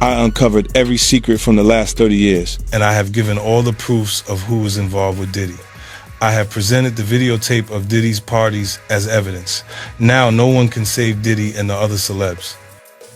I uncovered every secret from the last 30 years. And I have given all the proofs of who was involved with Diddy. I have presented the videotape of Diddy's parties as evidence. Now no one can save Diddy and the other celebs.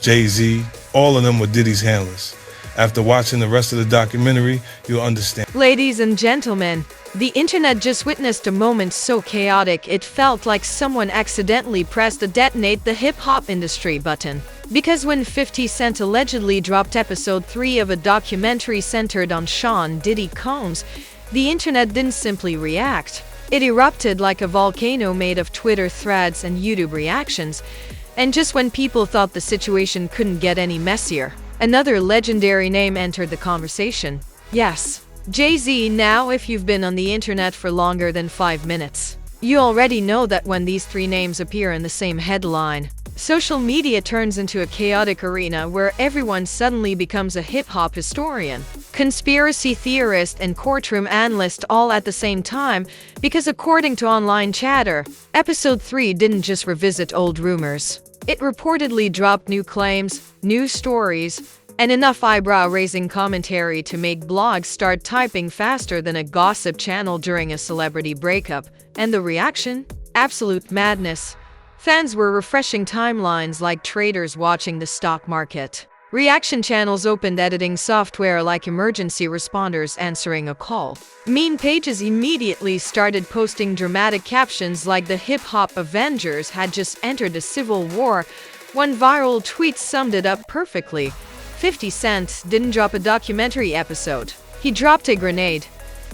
Jay-Z, all of them were Diddy's handlers. After watching the rest of the documentary, you'll understand. Ladies and gentlemen, the internet just witnessed a moment so chaotic it felt like someone accidentally pressed the detonate the hip-hop industry button. Because when 50 Cent allegedly dropped episode 3 of a documentary centered on Sean Diddy Combs, the internet didn't simply react. It erupted like a volcano made of Twitter threads and YouTube reactions. And just when people thought the situation couldn't get any messier, another legendary name entered the conversation. Yes, Jay-Z. Now, if you've been on the internet for longer than 5 minutes, you already know that when these three names appear in the same headline, social media turns into a chaotic arena where everyone suddenly becomes a hip-hop historian, conspiracy theorist, and courtroom analyst all at the same time, because according to online chatter, episode 3 didn't just revisit old rumors. It reportedly dropped new claims, new stories, and enough eyebrow-raising commentary to make blogs start typing faster than a gossip channel during a celebrity breakup. And the reaction? Absolute madness. Fans were refreshing timelines like traders watching the stock market. Reaction channels opened editing software like emergency responders answering a call. Meme pages immediately started posting dramatic captions like the hip-hop Avengers had just entered a civil war. One viral tweet summed it up perfectly. 50 Cent didn't drop a documentary episode. He dropped a grenade.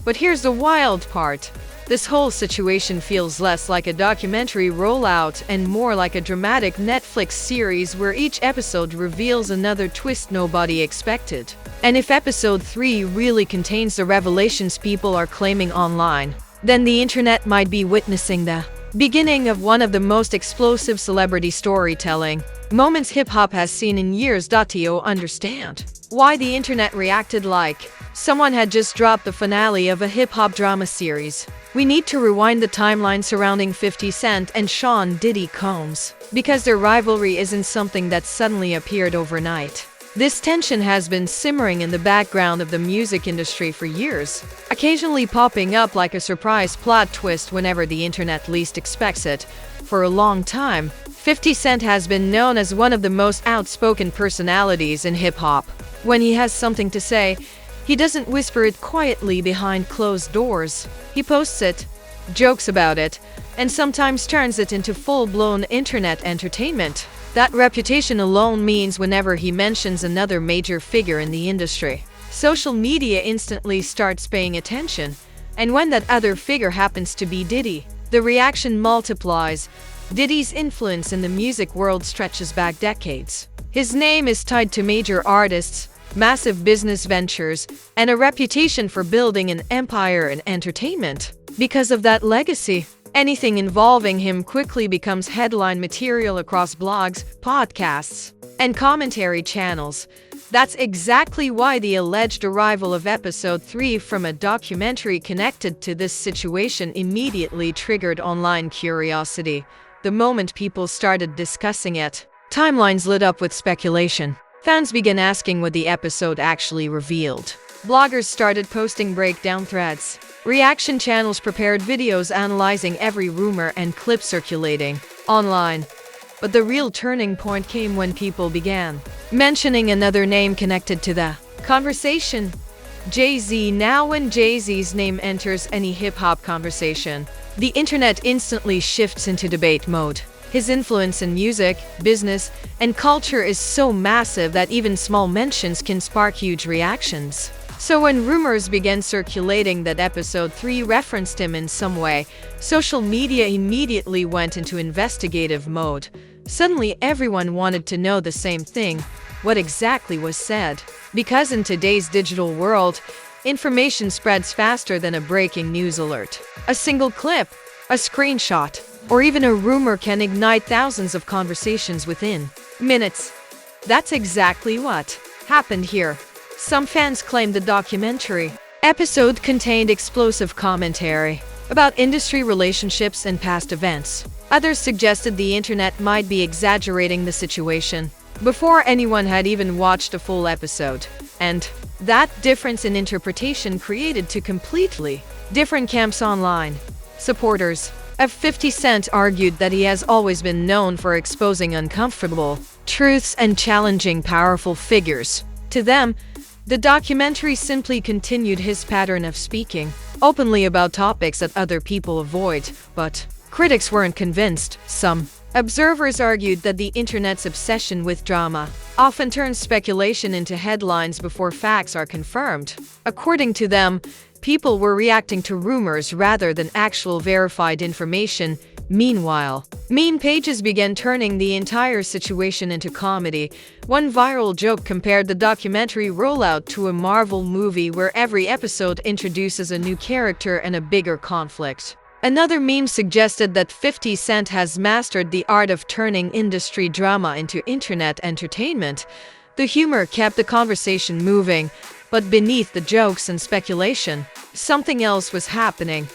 But here's the wild part. This whole situation feels less like a documentary rollout and more like a dramatic Netflix series where each episode reveals another twist nobody expected. And if episode 3 really contains the revelations people are claiming online, then the internet might be witnessing the beginning of one of the most explosive celebrity storytelling moments hip-hop has seen in years. To understand why the internet reacted like someone had just dropped the finale of a hip-hop drama series, we need to rewind the timeline surrounding 50 Cent and Sean Diddy Combs, because their rivalry isn't something that suddenly appeared overnight. This tension has been simmering in the background of the music industry for years, occasionally popping up like a surprise plot twist whenever the internet least expects it. For a long time, 50 Cent has been known as one of the most outspoken personalities in hip-hop. When he has something to say, he doesn't whisper it quietly behind closed doors. He posts it, jokes about it, and sometimes turns it into full-blown internet entertainment. That reputation alone means whenever he mentions another major figure in the industry, social media instantly starts paying attention. And when that other figure happens to be Diddy, the reaction multiplies. Diddy's influence in the music world stretches back decades. His name is tied to major artists, massive business ventures, and a reputation for building an empire in entertainment. Because of that legacy, anything involving him quickly becomes headline material across blogs, podcasts, and commentary channels. That's exactly why the alleged arrival of episode 3 from a documentary connected to this situation immediately triggered online curiosity. The moment people started discussing it, timelines lit up with speculation. Fans began asking what the episode actually revealed. Bloggers started posting breakdown threads. Reaction channels prepared videos analyzing every rumor and clip circulating online. But the real turning point came when people began mentioning another name connected to the conversation: Jay-Z. Now when Jay-Z's name enters any hip-hop conversation, the internet instantly shifts into debate mode. His influence in music, business, and culture is so massive that even small mentions can spark huge reactions. So when rumors began circulating that episode 3 referenced him in some way, social media immediately went into investigative mode. Suddenly everyone wanted to know the same thing: what exactly was said. Because in today's digital world, information spreads faster than a breaking news alert. A single clip, a screenshot, or even a rumor can ignite thousands of conversations within minutes. That's exactly what happened here. Some fans claimed the documentary episode contained explosive commentary about industry relationships and past events. Others suggested the internet might be exaggerating the situation. before anyone had even watched a full episode. And that difference in interpretation created two completely different camps online. Supporters of 50 Cent argued that he has always been known for exposing uncomfortable truths and challenging powerful figures. To them, the documentary simply continued his pattern of speaking openly about topics that other people avoid, but critics weren't convinced. Some observers argued that the internet's obsession with drama often turns speculation into headlines before facts are confirmed. According to them, people were reacting to rumors rather than actual verified information. Meanwhile, meme pages began turning the entire situation into comedy. One viral joke compared the documentary rollout to a Marvel movie where every episode introduces a new character and a bigger conflict. Another meme suggested that 50 Cent has mastered the art of turning industry drama into internet entertainment. The humor kept the conversation moving, but beneath the jokes and speculation, something else was happening.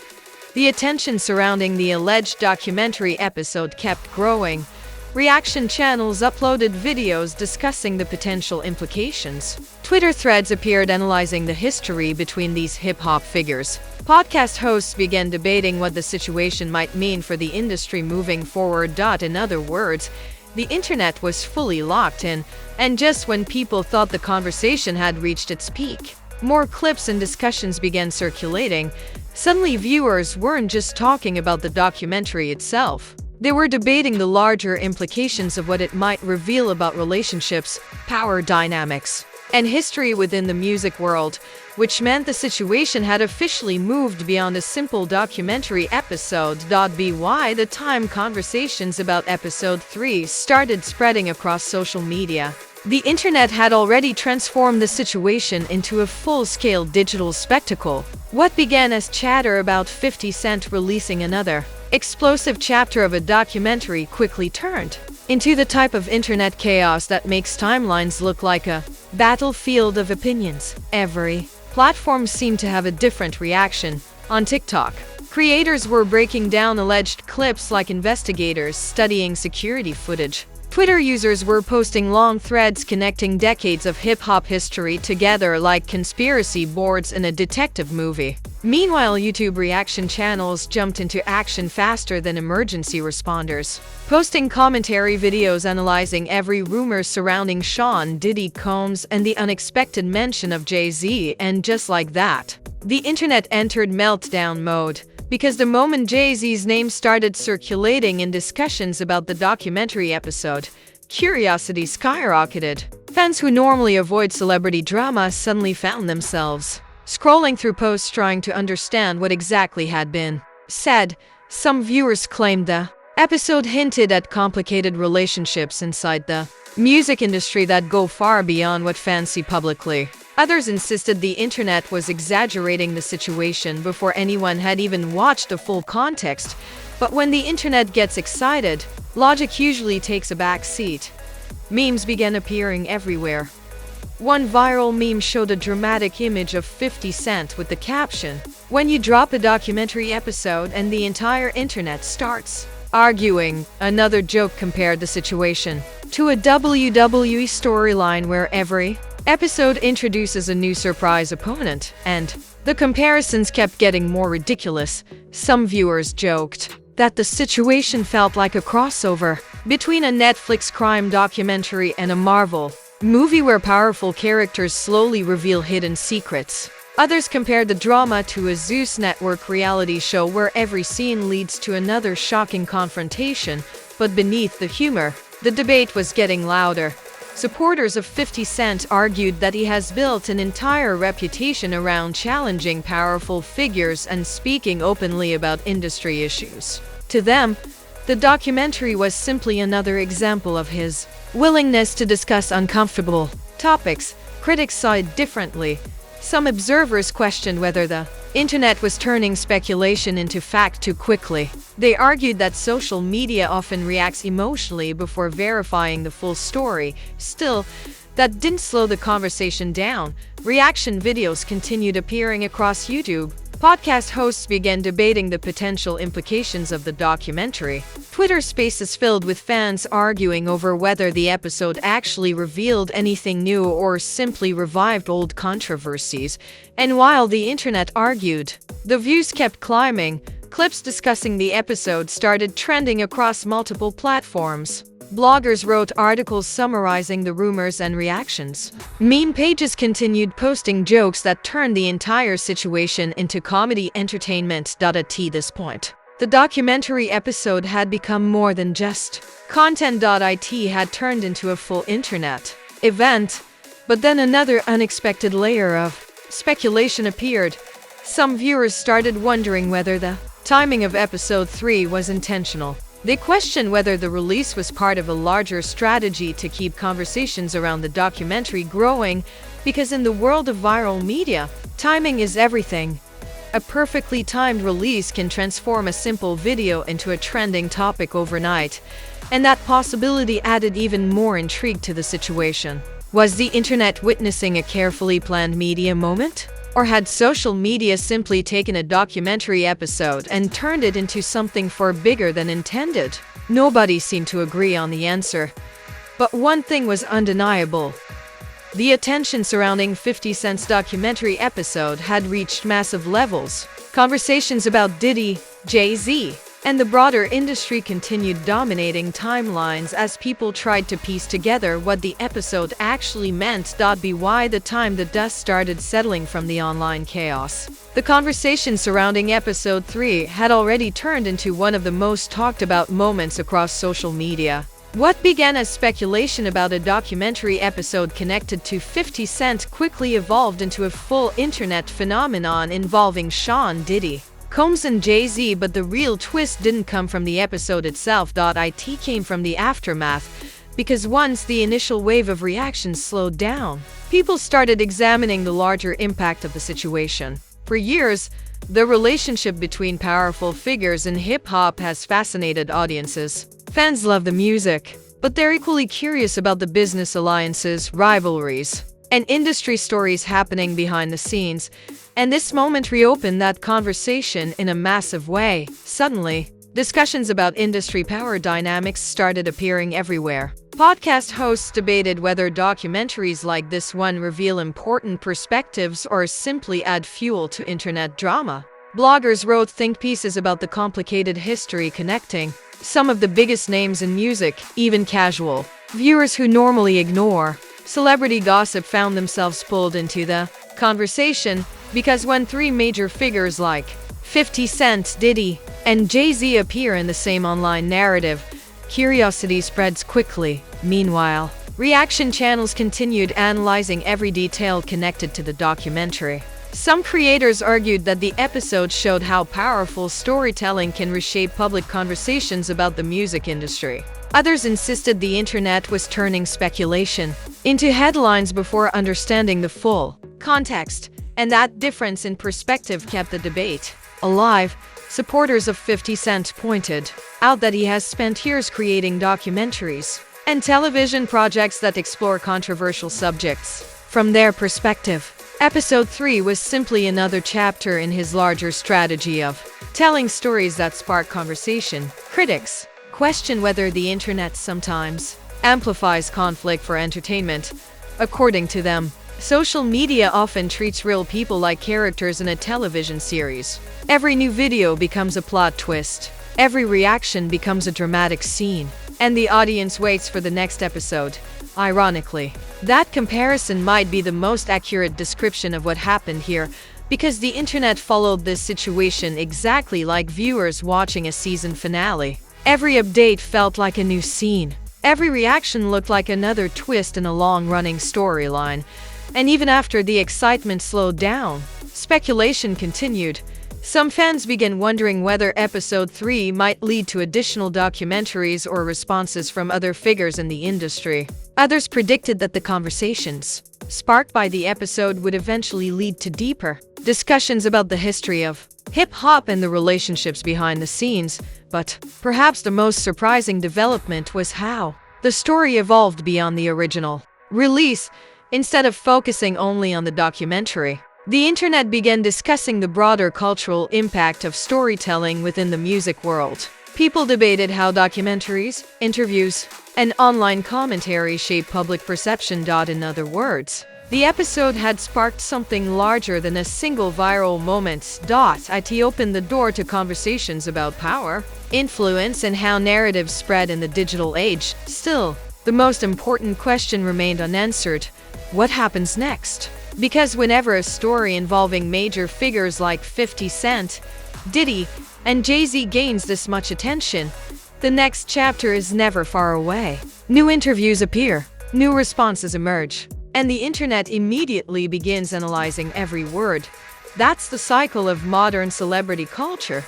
The attention surrounding the alleged documentary episode kept growing. Reaction channels uploaded videos discussing the potential implications. Twitter threads appeared analyzing the history between these hip-hop figures. Podcast hosts began debating what the situation might mean for the industry moving forward. In other words, the internet was fully locked in, and just when people thought the conversation had reached its peak, more clips and discussions began circulating. Suddenly, viewers weren't just talking about the documentary itself. They were debating the larger implications of what it might reveal about relationships, power dynamics, and history within the music world, which meant the situation had officially moved beyond a simple documentary episode. By the time conversations about episode 3 started spreading across social media, the internet had already transformed the situation into a full-scale digital spectacle. What began as chatter about 50 Cent releasing another explosive chapter of a documentary quickly turned into the type of internet chaos that makes timelines look like a battlefield of opinions. Every platform seemed to have a different reaction. On TikTok, creators were breaking down alleged clips like investigators studying security footage. Twitter users were posting long threads connecting decades of hip-hop history together like conspiracy boards in a detective movie. Meanwhile, YouTube reaction channels jumped into action faster than emergency responders, posting commentary videos analyzing every rumor surrounding Sean Diddy Combs and the unexpected mention of Jay-Z. And just like that, the internet entered meltdown mode. Because the moment Jay-Z's name started circulating in discussions about the documentary episode, curiosity skyrocketed. Fans who normally avoid celebrity drama suddenly found themselves scrolling through posts trying to understand what exactly had been said. Some viewers claimed the episode hinted at complicated relationships inside the music industry that go far beyond what fans see publicly. Others insisted the internet was exaggerating the situation before anyone had even watched the full context. But when the internet gets excited, logic usually takes a back seat. Memes began appearing everywhere. One viral meme showed a dramatic image of 50 Cent with the caption, "When you drop a documentary episode and the entire internet starts arguing." Another joke compared the situation to a WWE storyline where every episode introduces a new surprise opponent, and the comparisons kept getting more ridiculous. Some viewers joked that the situation felt like a crossover between a Netflix crime documentary and a Marvel movie where powerful characters slowly reveal hidden secrets. Others compared the drama to a Zeus Network reality show where every scene leads to another shocking confrontation. But beneath the humor, the debate was getting louder. Supporters of 50 Cent argued that he has built an entire reputation around challenging powerful figures and speaking openly about industry issues. To them, the documentary was simply another example of his willingness to discuss uncomfortable topics. Critics saw it differently. Some observers questioned whether the internet was turning speculation into fact too quickly. They argued that social media often reacts emotionally before verifying the full story. Still, that didn't slow the conversation down. Reaction videos continued appearing across YouTube, Podcast hosts began debating the potential implications of the documentary. Twitter Spaces filled with fans arguing over whether the episode actually revealed anything new or simply revived old controversies. And while the internet argued, the views kept climbing. Clips discussing the episode started trending across multiple platforms. Bloggers wrote articles summarizing the rumors and reactions. Meme pages continued posting jokes that turned the entire situation into comedy entertainment. At this point, the documentary episode had become more than just content. It had turned into a full internet event. But then another unexpected layer of speculation appeared. Some viewers started wondering whether the timing of episode 3 was intentional. They questioned whether the release was part of a larger strategy to keep conversations around the documentary growing, because in the world of viral media, timing is everything. A perfectly timed release can transform a simple video into a trending topic overnight, and that possibility added even more intrigue to the situation. Was the internet witnessing a carefully planned media moment? Or had social media simply taken a documentary episode and turned it into something far bigger than intended? Nobody seemed to agree on the answer. But one thing was undeniable. The attention surrounding 50 Cent's documentary episode had reached massive levels. Conversations about Diddy, Jay-Z, and the broader industry continued dominating timelines as people tried to piece together what the episode actually meant. By the time the dust started settling from the online chaos, the conversation surrounding episode 3 had already turned into one of the most talked about moments across social media. What began as speculation about a documentary episode connected to 50 Cent quickly evolved into a full internet phenomenon involving Sean Diddy, Combs and Jay-Z, but the real twist didn't come from the episode itself. It came from the aftermath, because once the initial wave of reactions slowed down, people started examining the larger impact of the situation. For years, the relationship between powerful figures in hip-hop has fascinated audiences. Fans love the music, but they're equally curious about the business alliances, rivalries, and industry stories happening behind the scenes. And this moment reopened that conversation in a massive way. Suddenly, discussions about industry power dynamics started appearing everywhere. Podcast hosts debated whether documentaries like this one reveal important perspectives or simply add fuel to internet drama. Bloggers wrote think pieces about the complicated history connecting some of the biggest names in music, even casual viewers who normally ignore celebrity gossip found themselves pulled into the conversation, because when three major figures like 50 Cent, Diddy, and Jay-Z appear in the same online narrative, curiosity spreads quickly. Meanwhile, reaction channels continued analyzing every detail connected to the documentary. Some creators argued that the episode showed how powerful storytelling can reshape public conversations about the music industry. Others insisted the internet was turning speculation into headlines before understanding the full context, and that difference in perspective kept the debate alive. Supporters of 50 Cent pointed out that he has spent years creating documentaries and television projects that explore controversial subjects. From their perspective, Episode 3 was simply another chapter in his larger strategy of telling stories that spark conversation. Critics question whether the internet sometimes amplifies conflict for entertainment. According to them, social media often treats real people like characters in a television series. Every new video becomes a plot twist. Every reaction becomes a dramatic scene, and the audience waits for the next episode. Ironically, that comparison might be the most accurate description of what happened here, because the internet followed this situation exactly like viewers watching a season finale. Every update felt like a new scene. Every reaction looked like another twist in a long-running storyline. And even after the excitement slowed down, speculation continued. Some fans began wondering whether Episode 3 might lead to additional documentaries or responses from other figures in the industry. Others predicted that the conversations sparked by the episode would eventually lead to deeper discussions about the history of hip-hop and the relationships behind the scenes. But perhaps the most surprising development was how the story evolved beyond the original release. Instead of focusing only on the documentary, the internet began discussing the broader cultural impact of storytelling within the music world. People debated how documentaries, interviews, and online commentary shape public perception. In other words, the episode had sparked something larger than a single viral moment. It opened the door to conversations about power, influence, and how narratives spread in the digital age. Still, the most important question remained unanswered: what happens next? Because whenever a story involving major figures like 50 Cent, Diddy, and Jay-Z gains this much attention, the next chapter is never far away. New interviews appear, new responses emerge, and the internet immediately begins analyzing every word. That's the cycle of modern celebrity culture.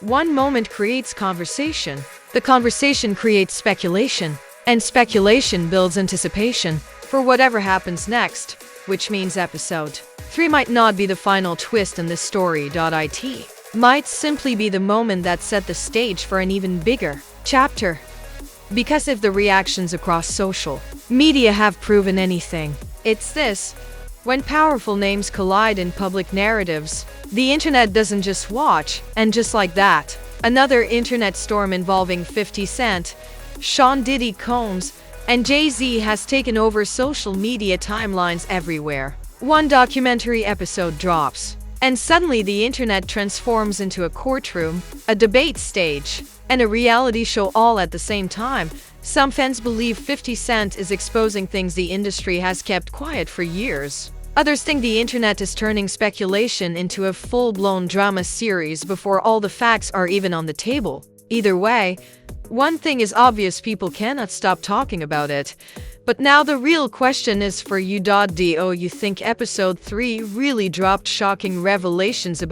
One moment creates conversation. The conversation creates speculation, and speculation builds anticipation for whatever happens next, which means episode 3 might not be the final twist in this story. It might simply be the moment that set the stage for an even bigger chapter. Because if the reactions across social media have proven anything, it's this: when powerful names collide in public narratives, the internet doesn't just watch. And just like that, another internet storm involving 50 Cent, Sean Diddy Combs, and Jay-Z has taken over social media timelines everywhere. One documentary episode drops, and suddenly the internet transforms into a courtroom, a debate stage, and a reality show all at the same time. Some fans believe 50 Cent is exposing things the industry has kept quiet for years. Others think the internet is turning speculation into a full-blown drama series before all the facts are even on the table. Either way, one thing is obvious: people cannot stop talking about it. But now the real question is for you. Do you think episode 3 really dropped shocking revelations about